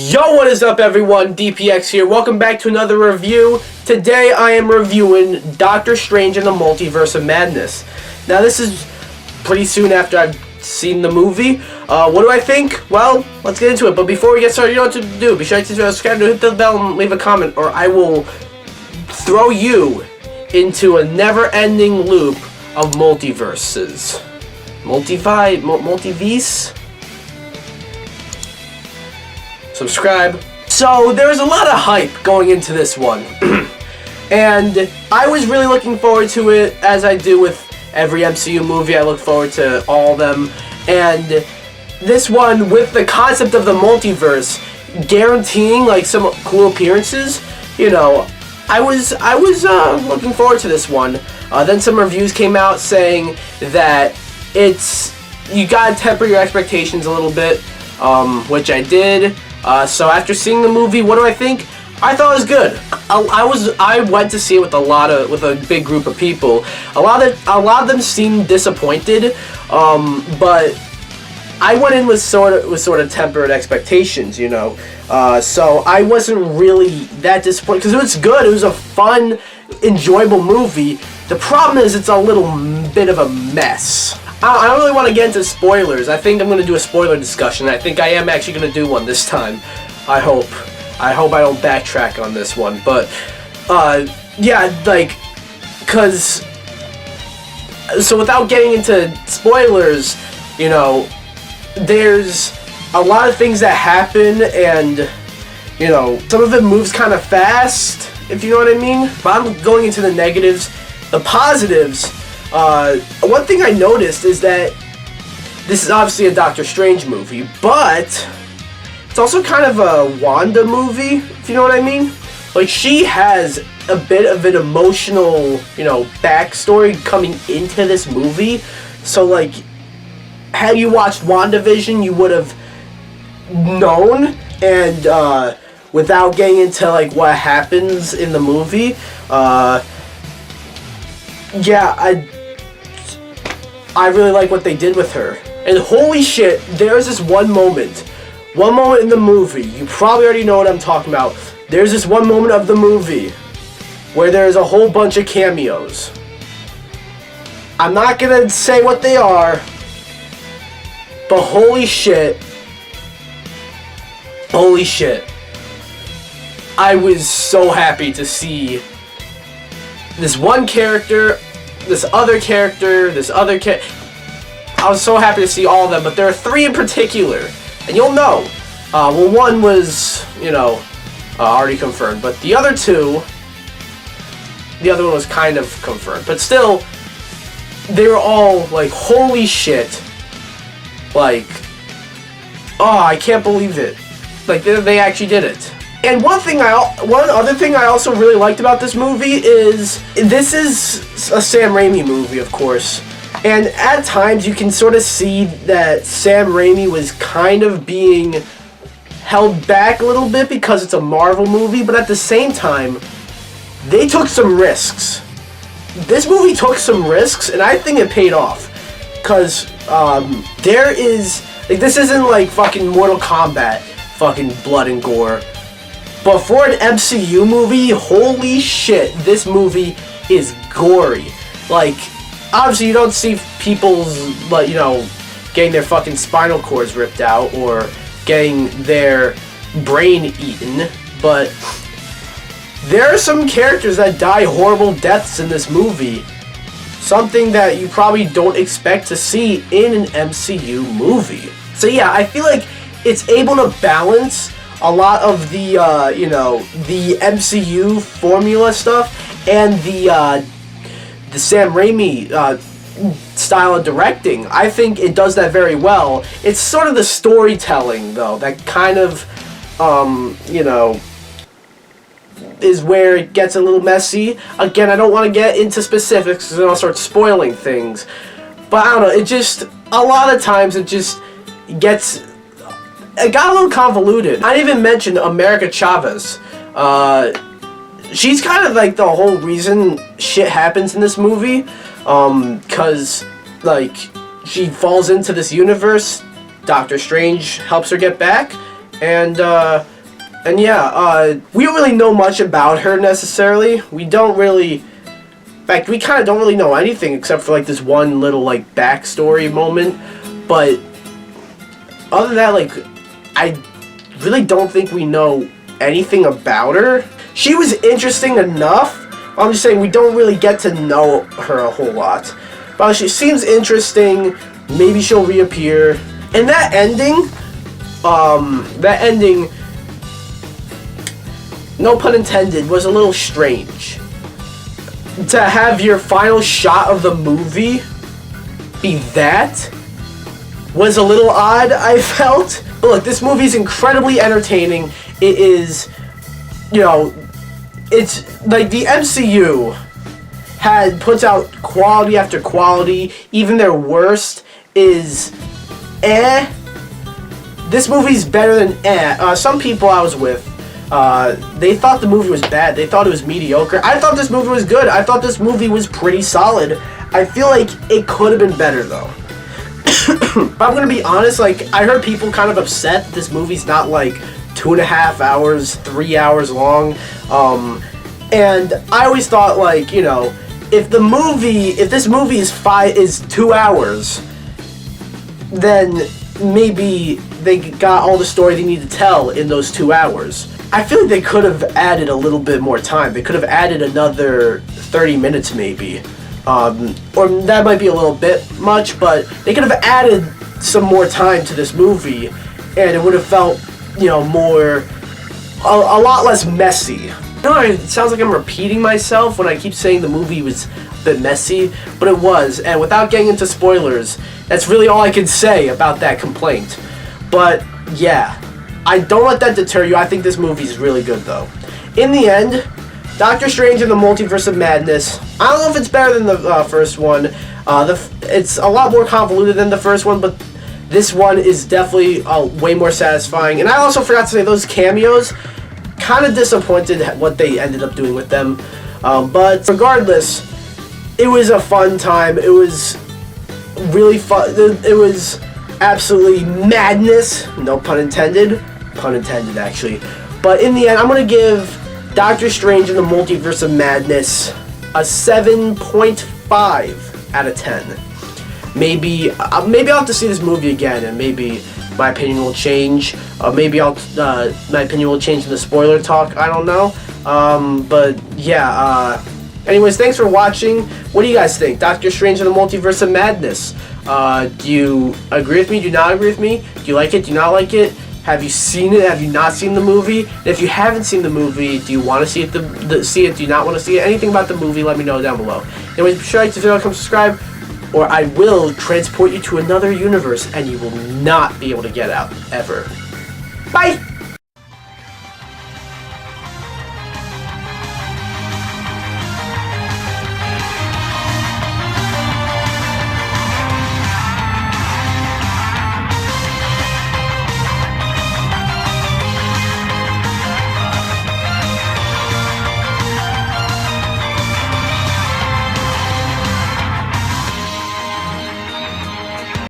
Yo, what is up everyone? DPX here. Welcome back to another review. Today I am reviewing Doctor Strange in the Multiverse of Madness. Now this is pretty soon after I've seen the movie. What do I think? Well, let's get into it. But before we get started, you know what to do. Be sure to subscribe, hit the bell, and leave a comment, or I will throw you into a never-ending loop of multiverses. Multiverse? Subscribe. So there's a lot of hype going into this one. And I was really looking forward to it, as I do with every MCU movie. I look forward to all of them. And this one, with the concept of the multiverse, guaranteeing like some cool appearances, you know, I was looking forward to this one. Then some reviews came out saying that you gotta temper your expectations a little bit, which I did. So after seeing the movie, what do I think? I thought it was good. I went to see it with a big group of people. A lot of them seemed disappointed, but I went in with sort of tempered expectations, you know. So I wasn't really that disappointed because it was good. It was a fun, enjoyable movie. The problem is it's a little bit of a mess. I don't really want to get into spoilers. I think I'm going to do a spoiler discussion. I think I am actually going to do one this time. I hope I don't backtrack on this one. But, yeah, like, so without getting into spoilers, you know, there's a lot of things that happen, and, you know, some of it moves kind of fast, if you know what I mean. But I'm going into the negatives. The positives, one thing I noticed is that this is obviously a Doctor Strange movie, but it's also kind of a Wanda movie, if you know what I mean. Like, she has a bit of an emotional, you know, backstory coming into this movie. So, like, had you watched WandaVision, you would have known, and without getting into, like, what happens in the movie, yeah, I really like what they did with her. And holy shit, there's this one moment in the movie, you probably already know what I'm talking about. There's this one moment of the movie where there's a whole bunch of cameos. I'm not gonna say what they are, but holy shit, I was so happy to see this one character, this other character, I was so happy to see all of them, but there are three in particular, and you'll know. Well, one was, you know, already confirmed, but the other two, the other one was kind of confirmed, but still, they were all like, holy shit, like, oh, I can't believe it, like, they actually did it. And one other thing I also really liked about this movie is, this is a Sam Raimi movie, of course, and at times you can sort of see that Sam Raimi was kind of being held back a little bit because it's a Marvel movie, but at the same time, they took some risks. This movie took some risks, and I think it paid off, because there is, like, this isn't like fucking Mortal Kombat, fucking blood and gore. But for an MCU movie, holy shit, this movie is gory. Like, obviously you don't see people's, like, you know, getting their fucking spinal cords ripped out or getting their brain eaten, but there are some characters that die horrible deaths in this movie. Something that you probably don't expect to see in an MCU movie. So yeah, I feel like it's able to balance a lot of the, you know, the MCU formula stuff and the Sam Raimi style of directing. I think it does that very well. It's sort of the storytelling, though, that kind of, you know, is where it gets a little messy. Again, I don't want to get into specifics because then I'll start spoiling things. But I don't know, it just, a lot of times it just gets, it got a little convoluted. I didn't even mention America Chavez. She's kind of like the whole reason shit happens in this movie. Because, like, she falls into this universe. Doctor Strange helps her get back. And, And yeah, we don't really know much about her necessarily. We don't really... In fact, we kind of don't really know anything except for, like, this one little, like, backstory moment. But other than that, like, I really don't think we know anything about her. She was interesting enough. I'm just saying we don't really get to know her a whole lot. But she seems interesting. Maybe she'll reappear. And that ending, no pun intended, was a little strange. To have your final shot of the movie be that was a little odd, I felt. But look, this movie is incredibly entertaining. It is, you know, it's like the MCU puts out quality after quality. Even their worst is This movie's better than some people I was with, they thought the movie was bad. They thought it was mediocre. I thought this movie was good. I thought this movie was pretty solid. I feel like it could have been better, though. But I'm gonna be honest, like, I heard people kind of upset that this movie's not, like, 2.5 hours, 3 hours long. And I always thought, like, you know, if this movie is 2 hours, then maybe they got all the story they need to tell in those 2 hours. I feel like they could have added a little bit more time. They could have added another 30 minutes maybe. Or that might be a little bit much, but they could have added some more time to this movie, and it would have felt, you know, a lot less messy. I know it sounds like I'm repeating myself when I keep saying the movie was a bit messy, but it was, and without getting into spoilers, that's really all I can say about that complaint. But, yeah, don't let that deter you. I think this movie's really good, though. In the end, Doctor Strange and the Multiverse of Madness, I don't know if it's better than the first one. It's a lot more convoluted than the first one, but this one is definitely way more satisfying. And I also forgot to say, those cameos, kind of disappointed at what they ended up doing with them. But regardless, it was a fun time. It was really fun. It was absolutely madness. No pun intended. Pun intended, actually. But in the end, I'm going to give Doctor Strange and the Multiverse of Madness a 7.5 out of 10. Maybe I'll have to see this movie again, and maybe my opinion will change. Maybe my opinion will change in the spoiler talk. I don't know. But yeah. Anyways, thanks for watching. What do you guys think? Doctor Strange and the Multiverse of Madness. Do you agree with me? Do you not agree with me? Do you like it? Do you not like it? Have you seen it? Have you not seen the movie? And if you haven't seen the movie, do you want to see it? See it? Do you not want to see it? Anything about the movie? Let me know down below. Anyways, be sure to like the video, come subscribe, or I will transport you to another universe, and you will not be able to get out ever. Bye.